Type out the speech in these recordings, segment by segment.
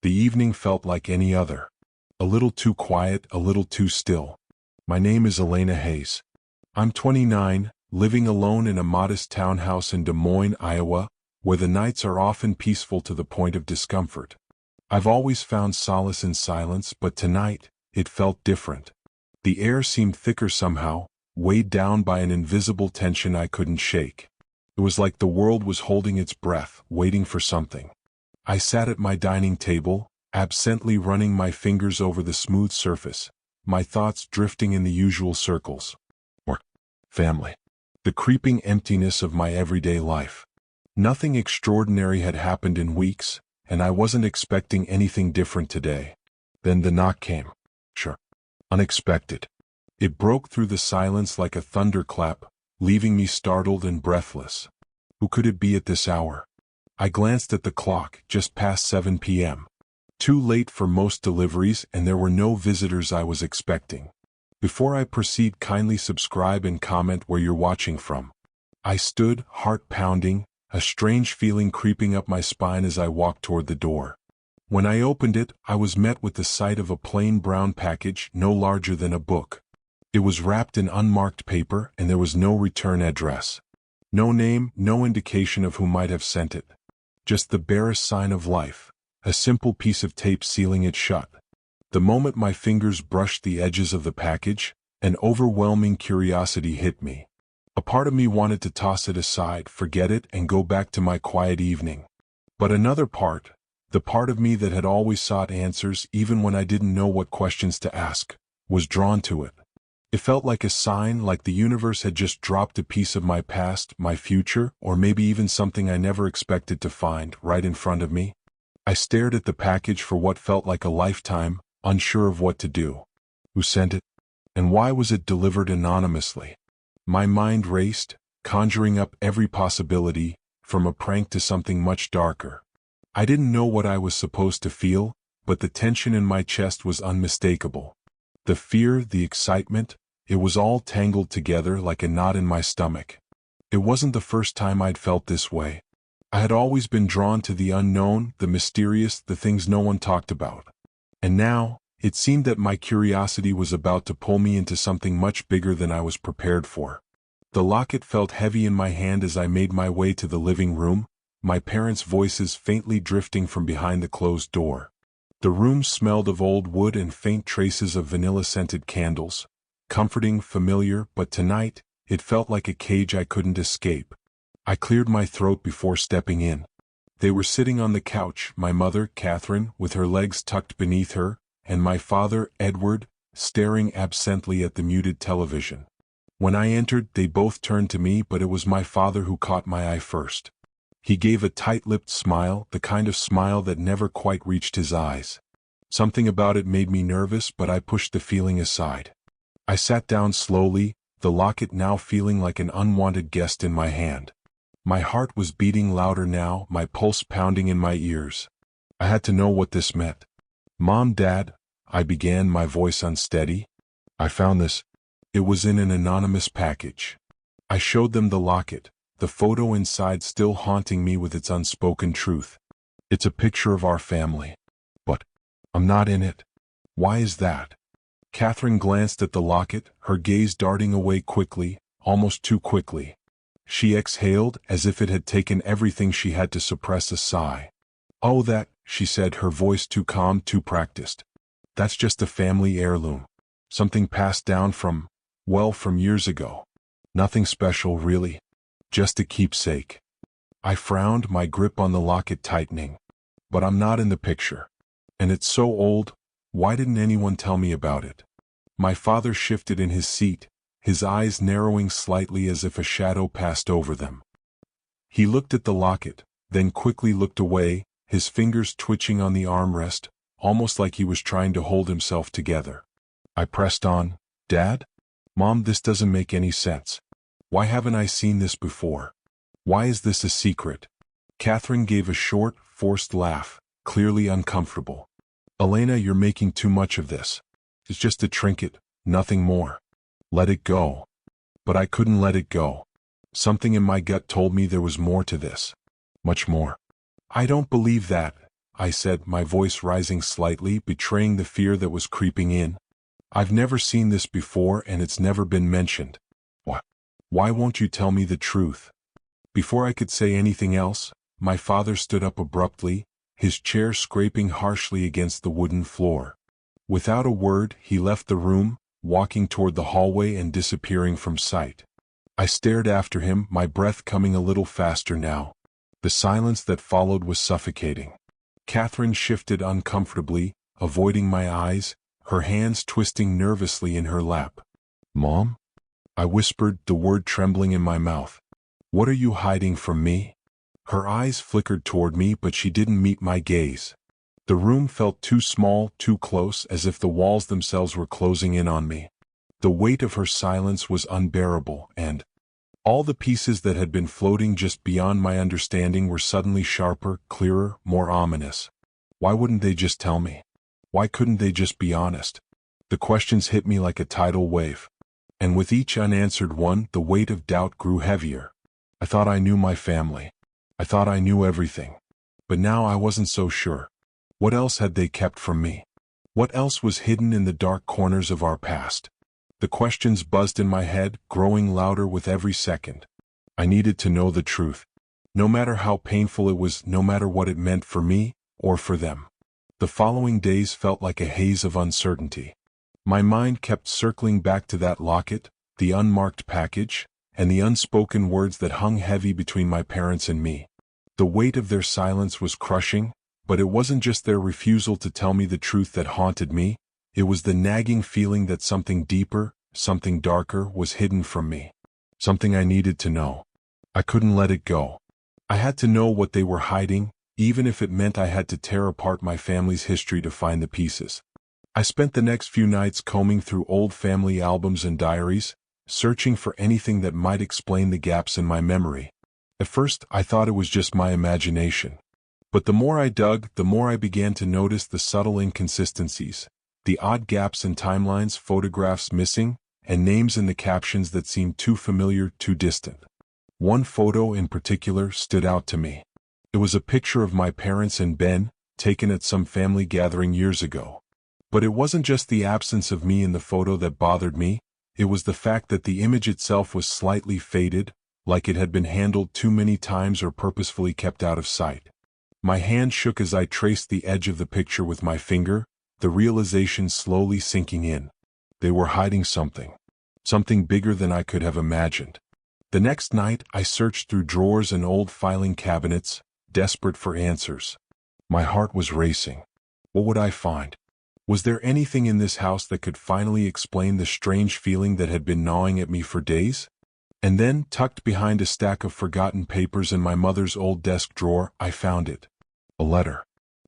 The evening felt like any other. A little too quiet, a little too still. My name is Elena Hayes. I'm 29, living alone in a modest townhouse in Des Moines, Iowa, where the nights are often peaceful to the point of discomfort. I've always found solace in silence, but tonight, it felt different. The air seemed thicker somehow, weighed down by an invisible tension I couldn't shake. It was like the world was holding its breath, waiting for something. I sat at my dining table, absently running my fingers over the smooth surface, my thoughts drifting in the usual circles. Work, family. The creeping emptiness of my everyday life. Nothing extraordinary had happened in weeks, and I wasn't expecting anything different today. Then the knock came. Sure. Unexpected. It broke through the silence like a thunderclap, leaving me startled and breathless. Who could it be at this hour? I glanced at the clock, just past 7 p.m. Too late for most deliveries, and there were no visitors I was expecting. Before I proceed, kindly subscribe and comment where you're watching from. I stood, heart pounding, a strange feeling creeping up my spine as I walked toward the door. When I opened it, I was met with the sight of a plain brown package no larger than a book. It was wrapped in unmarked paper, and there was no return address. No name, no indication of who might have sent it. Just the barest sign of life, a simple piece of tape sealing it shut. The moment my fingers brushed the edges of the package, an overwhelming curiosity hit me. A part of me wanted to toss it aside, forget it, and go back to my quiet evening. But another part, the part of me that had always sought answers even when I didn't know what questions to ask, was drawn to it. It felt like a sign, like the universe had just dropped a piece of my past, my future, or maybe even something I never expected to find, right in front of me. I stared at the package for what felt like a lifetime, unsure of what to do. Who sent it? And why was it delivered anonymously? My mind raced, conjuring up every possibility, from a prank to something much darker. I didn't know what I was supposed to feel, but the tension in my chest was unmistakable. The fear, the excitement, it was all tangled together like a knot in my stomach. It wasn't the first time I'd felt this way. I had always been drawn to the unknown, the mysterious, the things no one talked about. And now, it seemed that my curiosity was about to pull me into something much bigger than I was prepared for. The locket felt heavy in my hand as I made my way to the living room, my parents' voices faintly drifting from behind the closed door. The room smelled of old wood and faint traces of vanilla-scented candles. Comforting, familiar, but tonight, it felt like a cage I couldn't escape. I cleared my throat before stepping in. They were sitting on the couch, my mother, Catherine, with her legs tucked beneath her, and my father, Edward, staring absently at the muted television. When I entered, they both turned to me, but it was my father who caught my eye first. He gave a tight-lipped smile, the kind of smile that never quite reached his eyes. Something about it made me nervous, but I pushed the feeling aside. I sat down slowly, the locket now feeling like an unwanted guest in my hand. My heart was beating louder now, my pulse pounding in my ears. I had to know what this meant. "Mom, Dad," I began, my voice unsteady. "I found this. It was in an anonymous package." I showed them the locket, the photo inside still haunting me with its unspoken truth. "It's a picture of our family. But I'm not in it." "Why is that?" Catherine glanced at the locket, her gaze darting away quickly, almost too quickly. She exhaled, as if it had taken everything she had to suppress a sigh. "Oh, that," she said, her voice too calm, too practiced. "That's just a family heirloom. Something passed down from years ago. Nothing special, really. Just a keepsake." I frowned, my grip on the locket tightening. "But I'm not in the picture. And it's so old. Why didn't anyone tell me about it?" My father shifted in his seat, his eyes narrowing slightly as if a shadow passed over them. He looked at the locket, then quickly looked away, his fingers twitching on the armrest, almost like he was trying to hold himself together. I pressed on. "Dad? Mom, this doesn't make any sense. Why haven't I seen this before? Why is this a secret?" Catherine gave a short, forced laugh, clearly uncomfortable. "Elena, you're making too much of this. It's just a trinket, nothing more. Let it go." But I couldn't let it go. Something in my gut told me there was more to this. Much more. "I don't believe that," I said, my voice rising slightly, betraying the fear that was creeping in. I've never seen this before and it's never been mentioned. Why won't you tell me the truth? Before I could say anything else, my father stood up abruptly, his chair scraping harshly against the wooden floor. Without a word, he left the room, walking toward the hallway and disappearing from sight. I stared after him, my breath coming a little faster now. The silence that followed was suffocating. Catherine shifted uncomfortably, avoiding my eyes, her hands twisting nervously in her lap. "Mom?" I whispered, the word trembling in my mouth. "What are you hiding from me?" Her eyes flickered toward me, but she didn't meet my gaze. The room felt too small, too close, as if the walls themselves were closing in on me. The weight of her silence was unbearable, and all the pieces that had been floating just beyond my understanding were suddenly sharper, clearer, more ominous. Why wouldn't they just tell me? Why couldn't they just be honest? The questions hit me like a tidal wave. And with each unanswered one, the weight of doubt grew heavier. I thought I knew my family. I thought I knew everything. But now I wasn't so sure. What else had they kept from me? What else was hidden in the dark corners of our past? The questions buzzed in my head, growing louder with every second. I needed to know the truth. No matter how painful it was, no matter what it meant for me, or for them. The following days felt like a haze of uncertainty. My mind kept circling back to that locket, the unmarked package, and the unspoken words that hung heavy between my parents and me. The weight of their silence was crushing, but it wasn't just their refusal to tell me the truth that haunted me. It was the nagging feeling that something deeper, something darker, was hidden from me. Something I needed to know. I couldn't let it go. I had to know what they were hiding, even if it meant I had to tear apart my family's history to find the pieces. I spent the next few nights combing through old family albums and diaries, searching for anything that might explain the gaps in my memory. At first, I thought it was just my imagination. But the more I dug, the more I began to notice the subtle inconsistencies. The odd gaps in timelines, photographs missing, and names in the captions that seemed too familiar, too distant. One photo in particular stood out to me. It was a picture of my parents and Ben, taken at some family gathering years ago. But it wasn't just the absence of me in the photo that bothered me, it was the fact that the image itself was slightly faded, like it had been handled too many times or purposefully kept out of sight. My hand shook as I traced the edge of the picture with my finger, the realization slowly sinking in. They were hiding something. Something bigger than I could have imagined. The next night, I searched through drawers and old filing cabinets, desperate for answers. My heart was racing. What would I find? Was there anything in this house that could finally explain the strange feeling that had been gnawing at me for days? And then, tucked behind a stack of forgotten papers in my mother's old desk drawer, I found it. A letter.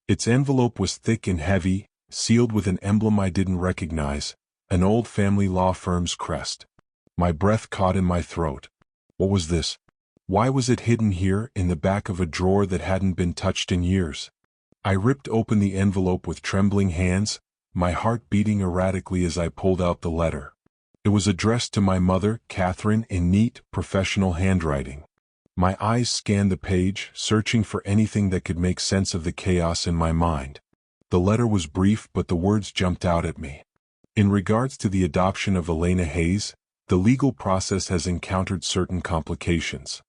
Its envelope was thick and heavy, sealed with an emblem I didn't recognize, an old family law firm's crest. My breath caught in my throat. What was this? Why was it hidden here, in the back of a drawer that hadn't been touched in years? I ripped open the envelope with trembling hands, my heart beating erratically as I pulled out the letter. It was addressed to my mother, Catherine, in neat, professional handwriting. My eyes scanned the page, searching for anything that could make sense of the chaos in my mind. The letter was brief, but the words jumped out at me. In regards to the adoption of Elena Hayes, the legal process has encountered certain complications.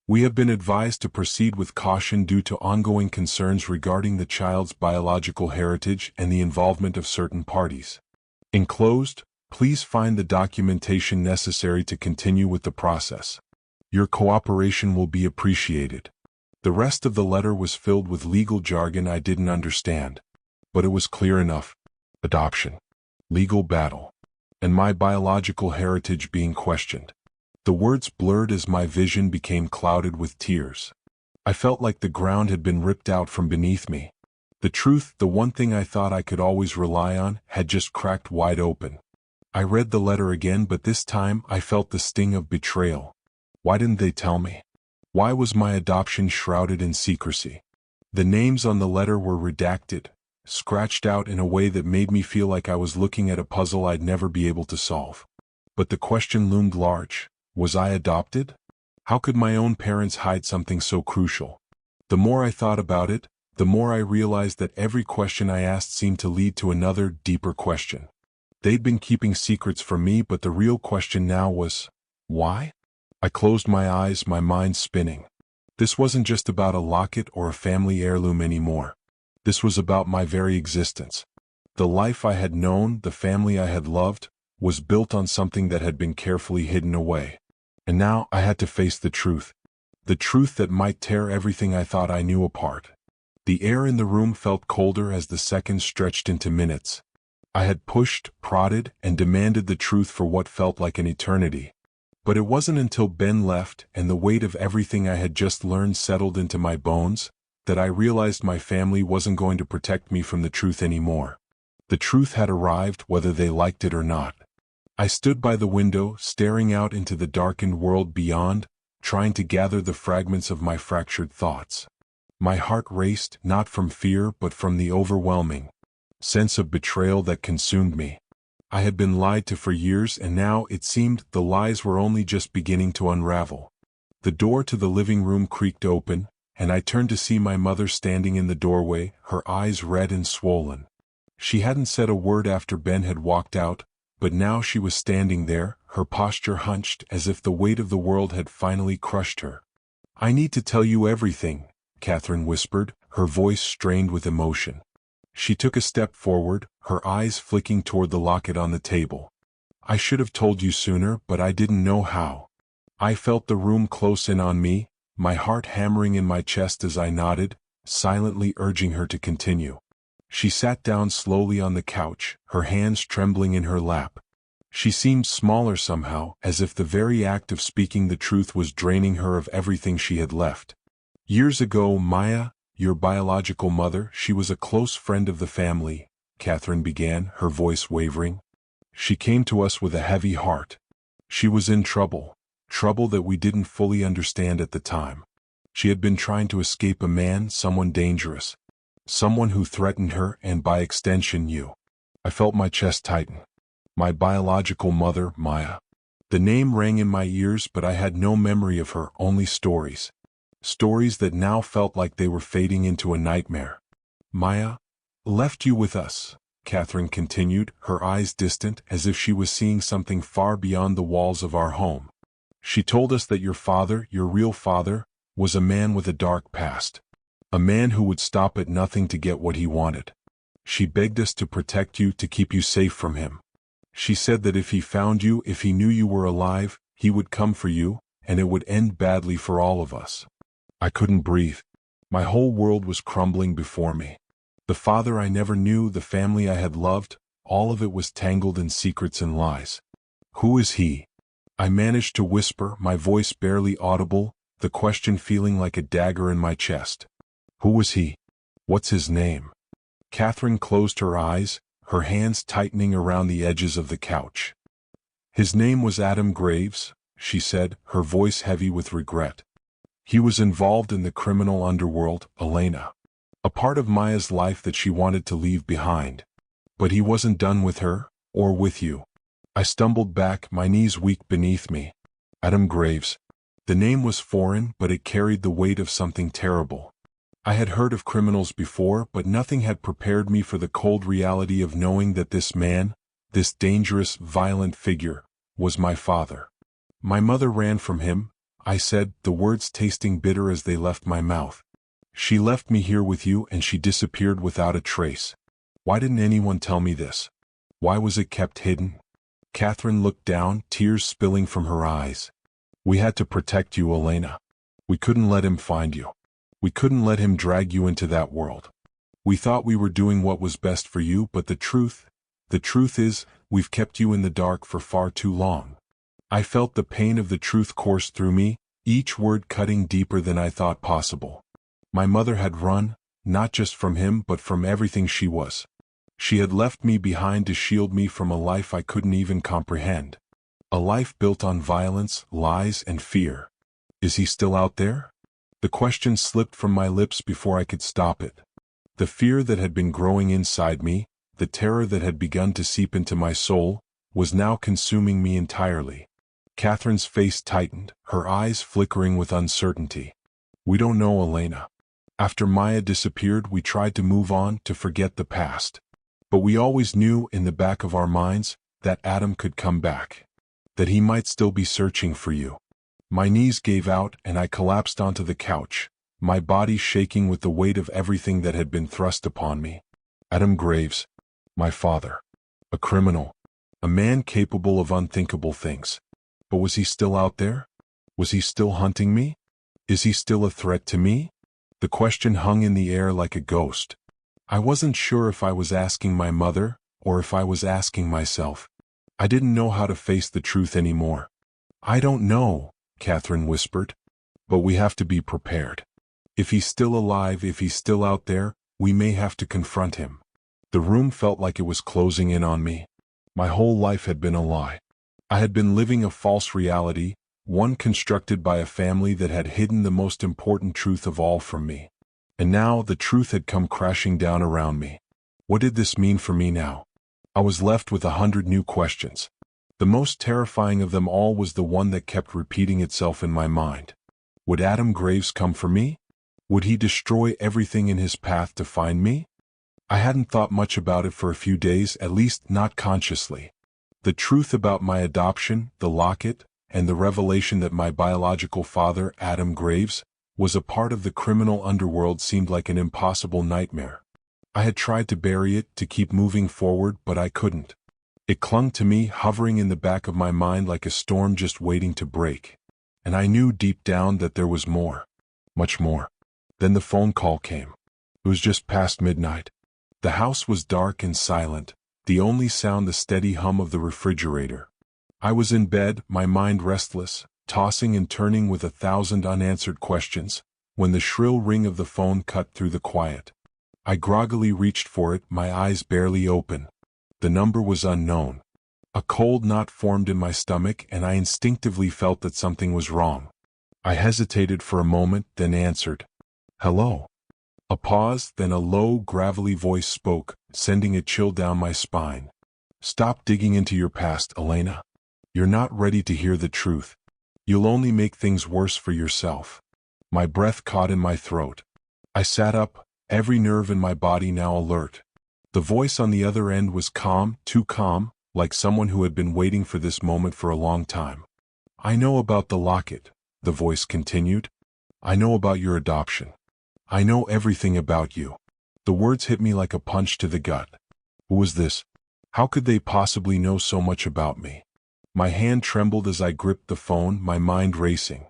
We have been advised to proceed with caution due to ongoing concerns regarding the child's biological heritage and the involvement of certain parties. Enclosed, please find the documentation necessary to continue with the process. Your cooperation will be appreciated. The rest of the letter was filled with legal jargon I didn't understand. But it was clear enough. Adoption. Legal battle. And my biological heritage being questioned. The words blurred as my vision became clouded with tears. I felt like the ground had been ripped out from beneath me. The truth, the one thing I thought I could always rely on, had just cracked wide open. I read the letter again, but this time I felt the sting of betrayal. Why didn't they tell me? Why was my adoption shrouded in secrecy? The names on the letter were redacted, scratched out in a way that made me feel like I was looking at a puzzle I'd never be able to solve. But the question loomed large. Was I adopted? How could my own parents hide something so crucial? The more I thought about it, the more I realized that every question I asked seemed to lead to another, deeper question. They'd been keeping secrets from me, but the real question now was, why? I closed my eyes, my mind spinning. This wasn't just about a locket or a family heirloom anymore. This was about my very existence. The life I had known, the family I had loved, was built on something that had been carefully hidden away. And now I had to face the truth that might tear everything I thought I knew apart. The air in the room felt colder as the seconds stretched into minutes. I had pushed, prodded, and demanded the truth for what felt like an eternity. But it wasn't until Ben left and the weight of everything I had just learned settled into my bones that I realized my family wasn't going to protect me from the truth anymore. The truth had arrived, whether they liked it or not. I stood by the window, staring out into the darkened world beyond, trying to gather the fragments of my fractured thoughts. My heart raced, not from fear but from the overwhelming sense of betrayal that consumed me. I had been lied to for years, and now it seemed the lies were only just beginning to unravel. The door to the living room creaked open, and I turned to see my mother standing in the doorway, her eyes red and swollen. She hadn't said a word after Ben had walked out, but now she was standing there, her posture hunched as if the weight of the world had finally crushed her. "I need to tell you everything," Catherine whispered, her voice strained with emotion. She took a step forward, her eyes flicking toward the locket on the table. "I should have told you sooner, but I didn't know how." I felt the room close in on me, my heart hammering in my chest as I nodded, silently urging her to continue. She sat down slowly on the couch, her hands trembling in her lap. She seemed smaller somehow, as if the very act of speaking the truth was draining her of everything she had left. "Years ago, Maya, your biological mother, she was a close friend of the family," Catherine began, her voice wavering. "She came to us with a heavy heart. She was in trouble that we didn't fully understand at the time. She had been trying to escape a man, someone dangerous, someone who threatened her and by extension you." I felt my chest tighten. My biological mother, Maya. The name rang in my ears, but I had no memory of her, only stories. Stories that now felt like they were fading into a nightmare. "Maya left you with us," Catherine continued, her eyes distant, as if she was seeing something far beyond the walls of our home. "She told us that your father, your real father, was a man with a dark past. A man who would stop at nothing to get what he wanted. She begged us to protect you, to keep you safe from him. She said that if he found you, if he knew you were alive, he would come for you, and it would end badly for all of us." I couldn't breathe. My whole world was crumbling before me. The father I never knew, the family I had loved, all of it was tangled in secrets and lies. "Who is he?" I managed to whisper, my voice barely audible, the question feeling like a dagger in my chest. "Who was he? What's his name?" Catherine closed her eyes, her hands tightening around the edges of the couch. "His name was Adam Graves," she said, her voice heavy with regret. "He was involved in the criminal underworld, Elena. A part of Maya's life that she wanted to leave behind. But he wasn't done with her, or with you." I stumbled back, my knees weak beneath me. Adam Graves. The name was foreign, but it carried the weight of something terrible. I had heard of criminals before, but nothing had prepared me for the cold reality of knowing that this man, this dangerous, violent figure, was my father. "My mother ran from him," I said, the words tasting bitter as they left my mouth. "She left me here with you, and she disappeared without a trace. Why didn't anyone tell me this? Why was it kept hidden?" Catherine looked down, tears spilling from her eyes. "We had to protect you, Elena. We couldn't let him find you. We couldn't let him drag you into that world. We thought we were doing what was best for you, but the truth is, we've kept you in the dark for far too long." I felt the pain of the truth course through me, each word cutting deeper than I thought possible. My mother had run, not just from him but from everything she was. She had left me behind to shield me from a life I couldn't even comprehend. A life built on violence, lies, and fear. Is he still out there? The question slipped from my lips before I could stop it. The fear that had been growing inside me, the terror that had begun to seep into my soul, was now consuming me entirely. Catherine's face tightened, her eyes flickering with uncertainty. "We don't know, Elena. After Maya disappeared, we tried to move on, to forget the past. But we always knew in the back of our minds that Adam could come back, that he might still be searching for you. My knees gave out and I collapsed onto the couch, my body shaking with the weight of everything that had been thrust upon me. Adam Graves, my father. A criminal. A man capable of unthinkable things. But was he still out there? Was he still hunting me? Is he still a threat to me? The question hung in the air like a ghost. I wasn't sure if I was asking my mother, or if I was asking myself. I didn't know how to face the truth anymore. I don't know, Catherine whispered. But we have to be prepared. If he's still alive, if he's still out there, we may have to confront him. The room felt like it was closing in on me. My whole life had been a lie. I had been living a false reality, one constructed by a family that had hidden the most important truth of all from me. And now the truth had come crashing down around me. What did this mean for me now? I was left with 100 new questions. The most terrifying of them all was the one that kept repeating itself in my mind. Would Adam Graves come for me? Would he destroy everything in his path to find me? I hadn't thought much about it for a few days, at least not consciously. The truth about my adoption, the locket, and the revelation that my biological father, Adam Graves, was a part of the criminal underworld seemed like an impossible nightmare. I had tried to bury it, to keep moving forward, but I couldn't. It clung to me, hovering in the back of my mind like a storm just waiting to break. And I knew deep down that there was more. Much more. Then the phone call came. It was just past midnight. The house was dark and silent, the only sound the steady hum of the refrigerator. I was in bed, my mind restless, tossing and turning with 1,000 unanswered questions, when the shrill ring of the phone cut through the quiet. I groggily reached for it, my eyes barely open. The number was unknown. A cold knot formed in my stomach and I instinctively felt that something was wrong. I hesitated for a moment, then answered. Hello. A pause, then a low, gravelly voice spoke, sending a chill down my spine. Stop digging into your past, Elena. You're not ready to hear the truth. You'll only make things worse for yourself. My breath caught in my throat. I sat up, every nerve in my body now alert. The voice on the other end was calm, too calm, like someone who had been waiting for this moment for a long time. I know about the locket, the voice continued. I know about your adoption. I know everything about you. The words hit me like a punch to the gut. Who was this? How could they possibly know so much about me? My hand trembled as I gripped the phone, my mind racing.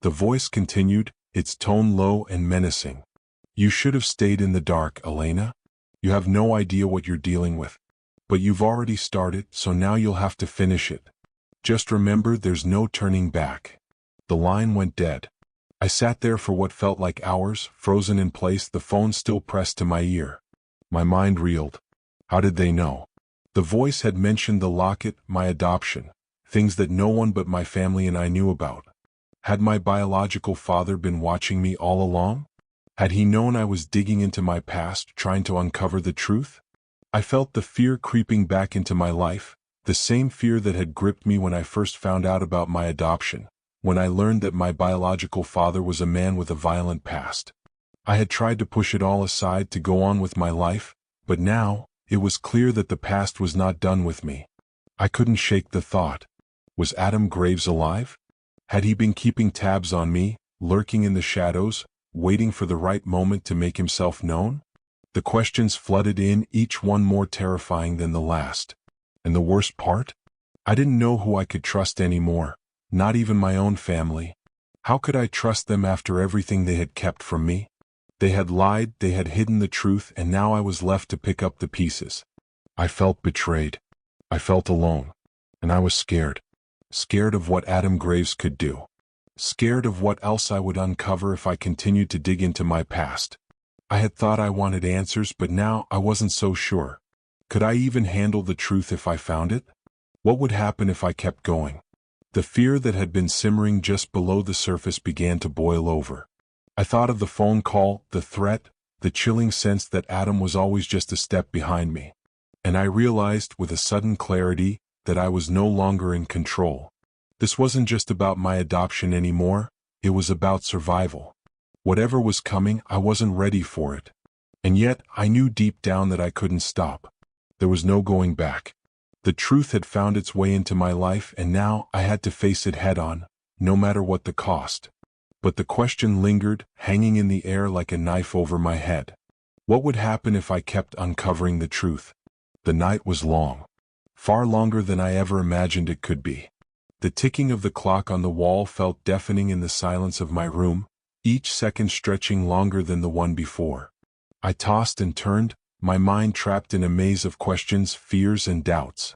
The voice continued, its tone low and menacing. You should have stayed in the dark, Elena. You have no idea what you're dealing with. But you've already started, so now you'll have to finish it. Just remember, there's no turning back. The line went dead. I sat there for what felt like hours, frozen in place, the phone still pressed to my ear. My mind reeled. How did they know? The voice had mentioned the locket, my adoption, things that no one but my family and I knew about. Had my biological father been watching me all along? Had he known I was digging into my past, trying to uncover the truth? I felt the fear creeping back into my life, the same fear that had gripped me when I first found out about my adoption. When I learned that my biological father was a man with a violent past. I had tried to push it all aside to go on with my life, but now, it was clear that the past was not done with me. I couldn't shake the thought. Was Adam Graves alive? Had he been keeping tabs on me, lurking in the shadows, waiting for the right moment to make himself known? The questions flooded in, each one more terrifying than the last. And the worst part? I didn't know who I could trust anymore. Not even my own family. How could I trust them after everything they had kept from me? They had lied, they had hidden the truth, and now I was left to pick up the pieces. I felt betrayed. I felt alone. And I was scared. Scared of what Adam Graves could do. Scared of what else I would uncover if I continued to dig into my past. I had thought I wanted answers, but now I wasn't so sure. Could I even handle the truth if I found it? What would happen if I kept going? The fear that had been simmering just below the surface began to boil over. I thought of the phone call, the threat, the chilling sense that Adam was always just a step behind me. And I realized with a sudden clarity that I was no longer in control. This wasn't just about my adoption anymore, it was about survival. Whatever was coming, I wasn't ready for it. And yet, I knew deep down that I couldn't stop. There was no going back. The truth had found its way into my life, and now I had to face it head-on, no matter what the cost. But the question lingered, hanging in the air like a knife over my head. What would happen if I kept uncovering the truth? The night was long. Far longer than I ever imagined it could be. The ticking of the clock on the wall felt deafening in the silence of my room, each second stretching longer than the one before. I tossed and turned, my mind trapped in a maze of questions, fears, and doubts.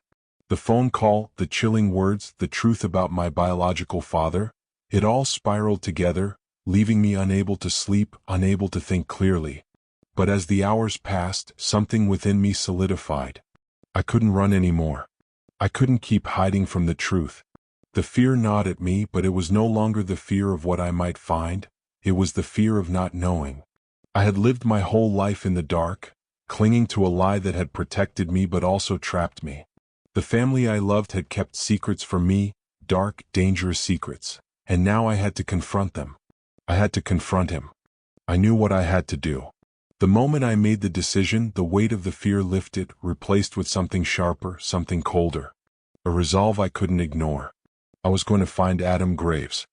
The phone call, the chilling words, the truth about my biological father, it all spiraled together, leaving me unable to sleep, unable to think clearly. But as the hours passed, something within me solidified. I couldn't run anymore. I couldn't keep hiding from the truth. The fear gnawed at me, but it was no longer the fear of what I might find, it was the fear of not knowing. I had lived my whole life in the dark, clinging to a lie that had protected me but also trapped me. The family I loved had kept secrets from me, dark, dangerous secrets, and now I had to confront them. I had to confront him. I knew what I had to do. The moment I made the decision, the weight of the fear lifted, replaced with something sharper, something colder. A resolve I couldn't ignore. I was going to find Adam Graves.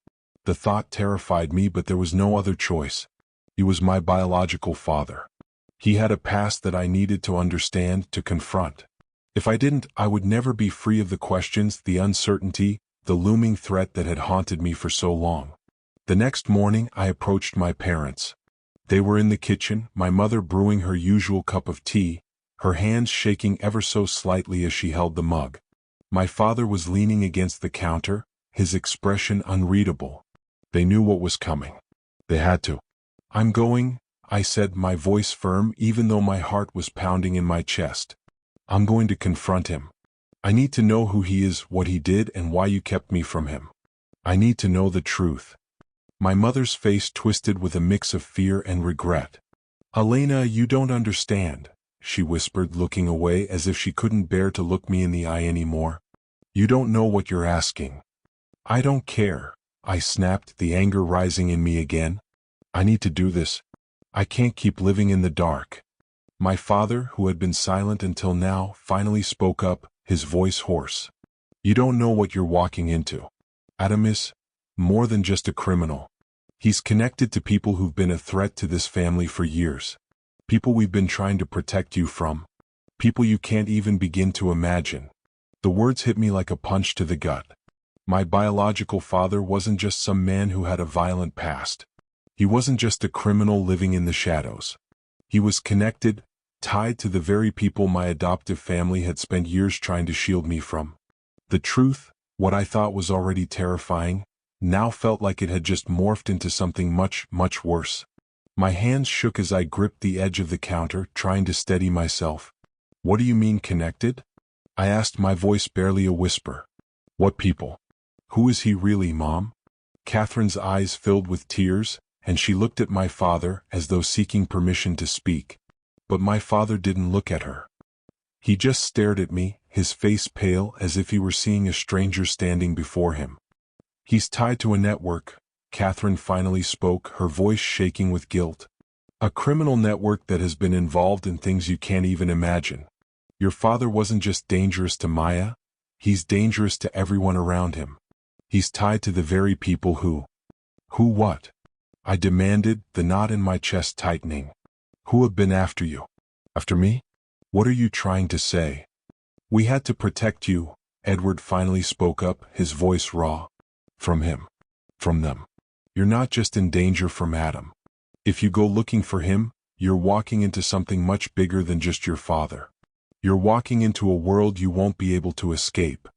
The thought terrified me, but there was no other choice. He was my biological father. He had a past that I needed to understand, to confront. If I didn't, I would never be free of the questions, the uncertainty, the looming threat that had haunted me for so long. The next morning, I approached my parents. They were in the kitchen, my mother brewing her usual cup of tea, her hands shaking ever so slightly as she held the mug. My father was leaning against the counter, his expression unreadable. They knew what was coming. They had to. "I'm going," I said, my voice firm even though my heart was pounding in my chest. "I'm going to confront him. I need to know who he is, what he did, and why you kept me from him. I need to know the truth." My mother's face twisted with a mix of fear and regret. "Elena, you don't understand," she whispered, looking away as if she couldn't bear to look me in the eye anymore. "You don't know what you're asking." "I don't care," I snapped, the anger rising in me again. "I need to do this. I can't keep living in the dark." My father, who had been silent until now, finally spoke up, his voice hoarse. "You don't know what you're walking into. Adam is more than just a criminal. He's connected to people who've been a threat to this family for years. People we've been trying to protect you from. People you can't even begin to imagine." The words hit me like a punch to the gut. My biological father wasn't just some man who had a violent past. He wasn't just a criminal living in the shadows. He was connected, tied to the very people my adoptive family had spent years trying to shield me from. The truth, what I thought was already terrifying, now felt like it had just morphed into something much, much worse. My hands shook as I gripped the edge of the counter, trying to steady myself. "What do you mean connected?" I asked, my voice barely a whisper. "What people? Who is he really, Mom?" Catherine's eyes filled with tears, and she looked at my father as though seeking permission to speak. But my father didn't look at her. He just stared at me, his face pale as if he were seeing a stranger standing before him. "He's tied to a network," Catherine finally spoke, her voice shaking with guilt. "A criminal network that has been involved in things you can't even imagine. Your father wasn't just dangerous to Maya, he's dangerous to everyone around him. He's tied to the very people who..." "Who what?" I demanded, the knot in my chest tightening. "Who have been after you?" "After me? What are you trying to say?" "We had to protect you," Edward finally spoke up, his voice raw. "From him. From them. You're not just in danger from Adam. If you go looking for him, you're walking into something much bigger than just your father. You're walking into a world you won't be able to escape."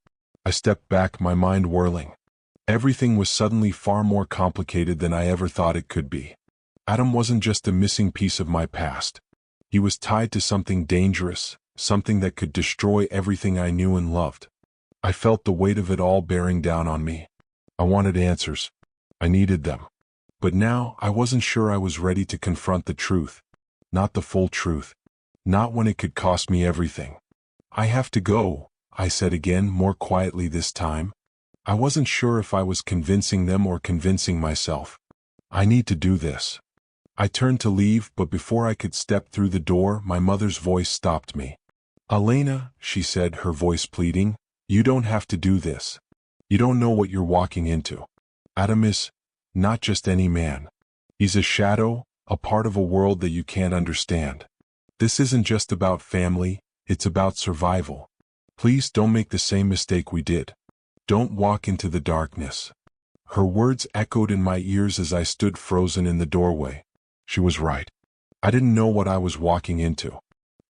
I stepped back, my mind whirling. Everything was suddenly far more complicated than I ever thought it could be. Adam wasn't just a missing piece of my past. He was tied to something dangerous, something that could destroy everything I knew and loved. I felt the weight of it all bearing down on me. I wanted answers. I needed them. But now, I wasn't sure I was ready to confront the truth. Not the full truth. Not when it could cost me everything. "I have to go," I said again, more quietly this time. I wasn't sure if I was convincing them or convincing myself. "I need to do this." I turned to leave, but before I could step through the door, my mother's voice stopped me. "Elena," she said, her voice pleading, "you don't have to do this. You don't know what you're walking into. Adam is not just any man. He's a shadow, a part of a world that you can't understand. This isn't just about family, it's about survival. Please don't make the same mistake we did. Don't walk into the darkness." Her words echoed in my ears as I stood frozen in the doorway. She was right. I didn't know what I was walking into.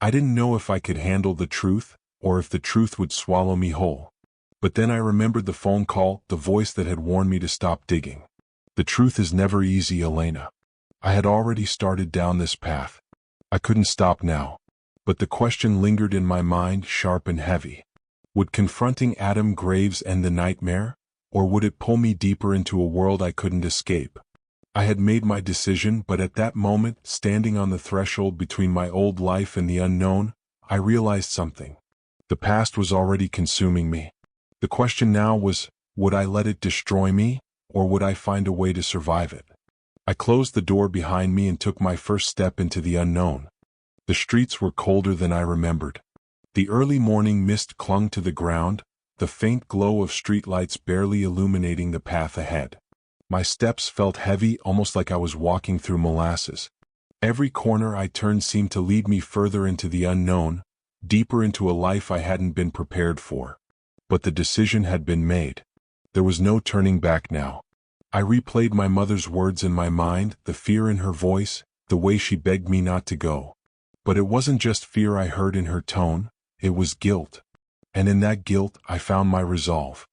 I didn't know if I could handle the truth, or if the truth would swallow me whole. But then I remembered the phone call, the voice that had warned me to stop digging. The truth is never easy, Elena. I had already started down this path. I couldn't stop now. But the question lingered in my mind, sharp and heavy. Would confronting Adam Graves end the nightmare, or would it pull me deeper into a world I couldn't escape? I had made my decision, but at that moment, standing on the threshold between my old life and the unknown, I realized something. The past was already consuming me. The question now was, would I let it destroy me, or would I find a way to survive it? I closed the door behind me and took my first step into the unknown. The streets were colder than I remembered. The early morning mist clung to the ground, the faint glow of streetlights barely illuminating the path ahead. My steps felt heavy, almost like I was walking through molasses. Every corner I turned seemed to lead me further into the unknown, deeper into a life I hadn't been prepared for. But the decision had been made. There was no turning back now. I replayed my mother's words in my mind, the fear in her voice, the way she begged me not to go. But it wasn't just fear I heard in her tone, it was guilt. And in that guilt, I found my resolve.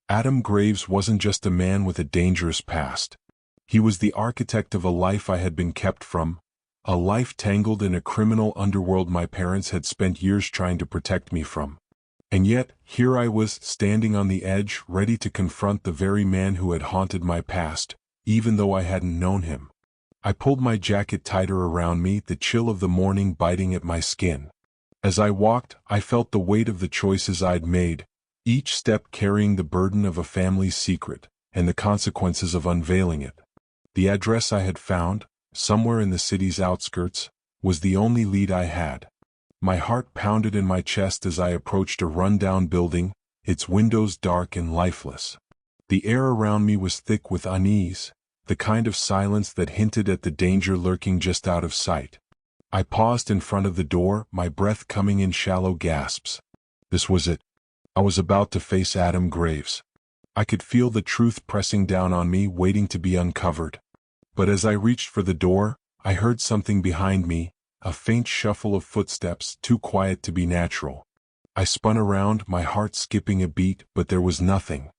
Adam Graves wasn't just a man with a dangerous past. He was the architect of a life I had been kept from, a life tangled in a criminal underworld my parents had spent years trying to protect me from. And yet, here I was, standing on the edge, ready to confront the very man who had haunted my past, even though I hadn't known him. I pulled my jacket tighter around me, the chill of the morning biting at my skin. As I walked, I felt the weight of the choices I'd made, each step carrying the burden of a family's secret, and the consequences of unveiling it. The address I had found, somewhere in the city's outskirts, was the only lead I had. My heart pounded in my chest as I approached a run-down building, its windows dark and lifeless. The air around me was thick with unease, the kind of silence that hinted at the danger lurking just out of sight. I paused in front of the door, my breath coming in shallow gasps. This was it. I was about to face Adam Graves. I could feel the truth pressing down on me, waiting to be uncovered. But as I reached for the door, I heard something behind me, a faint shuffle of footsteps, too quiet to be natural. I spun around, my heart skipping a beat, but there was nothing.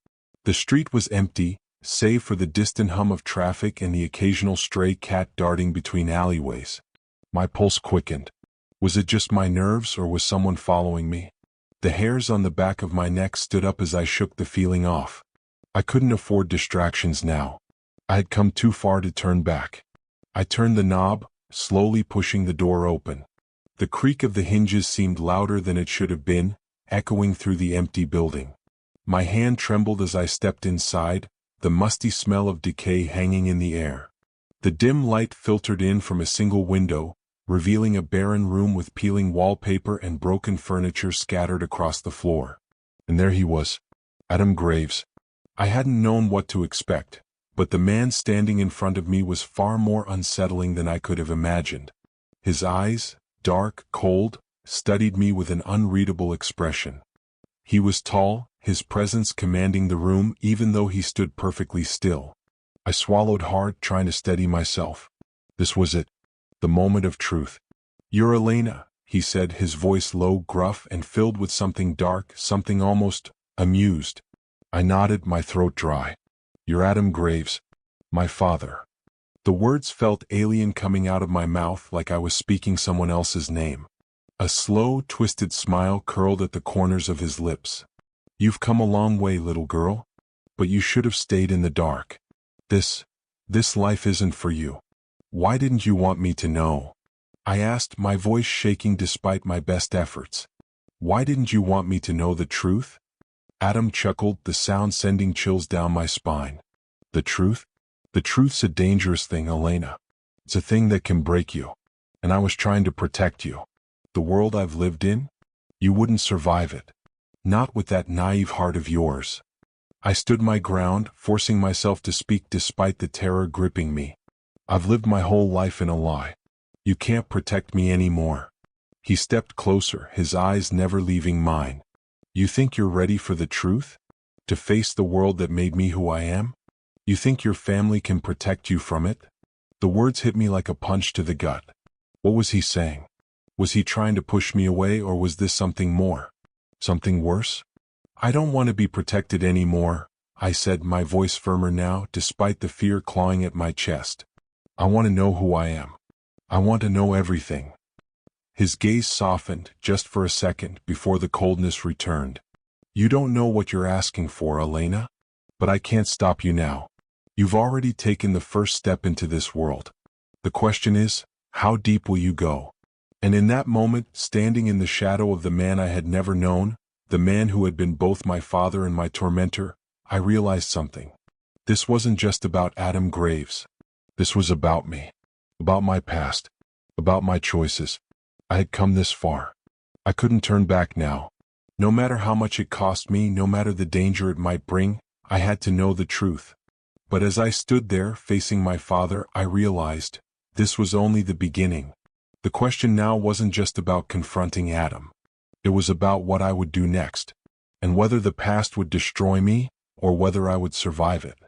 The street was empty, save for the distant hum of traffic and the occasional stray cat darting between alleyways. My pulse quickened. Was it just my nerves, or was someone following me? The hairs on the back of my neck stood up as I shook the feeling off. I couldn't afford distractions now. I had come too far to turn back. I turned the knob, slowly pushing the door open. The creak of the hinges seemed louder than it should have been, echoing through the empty building. My hand trembled as I stepped inside, the musty smell of decay hanging in the air. The dim light filtered in from a single window, revealing a barren room with peeling wallpaper and broken furniture scattered across the floor. And there he was, Adam Graves. I hadn't known what to expect, but the man standing in front of me was far more unsettling than I could have imagined. His eyes, dark, cold, studied me with an unreadable expression. He was tall, his presence commanding the room even though he stood perfectly still. I swallowed hard, trying to steady myself. This was it. The moment of truth. "You're Elena," he said, his voice low, gruff, and filled with something dark, something almost amused. I nodded, my throat dry. "You're Adam Graves, my father." The words felt alien coming out of my mouth, like I was speaking someone else's name. A slow, twisted smile curled at the corners of his lips. "You've come a long way, little girl. But you should have stayed in the dark. This life isn't for you. Why didn't you want me to know?" I asked, my voice shaking despite my best efforts. "Why didn't you want me to know the truth?" Adam chuckled, the sound sending chills down my spine. "The truth? The truth's a dangerous thing, Elena. It's a thing that can break you. And I was trying to protect you. The world I've lived in? You wouldn't survive it. Not with that naive heart of yours. I stood my ground, forcing myself to speak despite the terror gripping me. I've lived my whole life in a lie. You can't protect me anymore. He stepped closer, his eyes never leaving mine. You think you're ready for the truth? To face the world that made me who I am? You think your family can protect you from it? The words hit me like a punch to the gut. What was he saying? Was he trying to push me away, or was this something more? Something worse? I don't want to be protected anymore, I said, my voice firmer now, despite the fear clawing at my chest. I want to know who I am. I want to know everything. His gaze softened, just for a second, before the coldness returned. You don't know what you're asking for, Elena. But I can't stop you now. You've already taken the first step into this world. The question is, how deep will you go? And in that moment, standing in the shadow of the man I had never known, the man who had been both my father and my tormentor, I realized something. This wasn't just about Adam Graves. This was about me. About my past. About my choices. I had come this far. I couldn't turn back now. No matter how much it cost me, no matter the danger it might bring, I had to know the truth. But as I stood there, facing my father, I realized this was only the beginning. The question now wasn't just about confronting Adam. It was about what I would do next, and whether the past would destroy me, or whether I would survive it.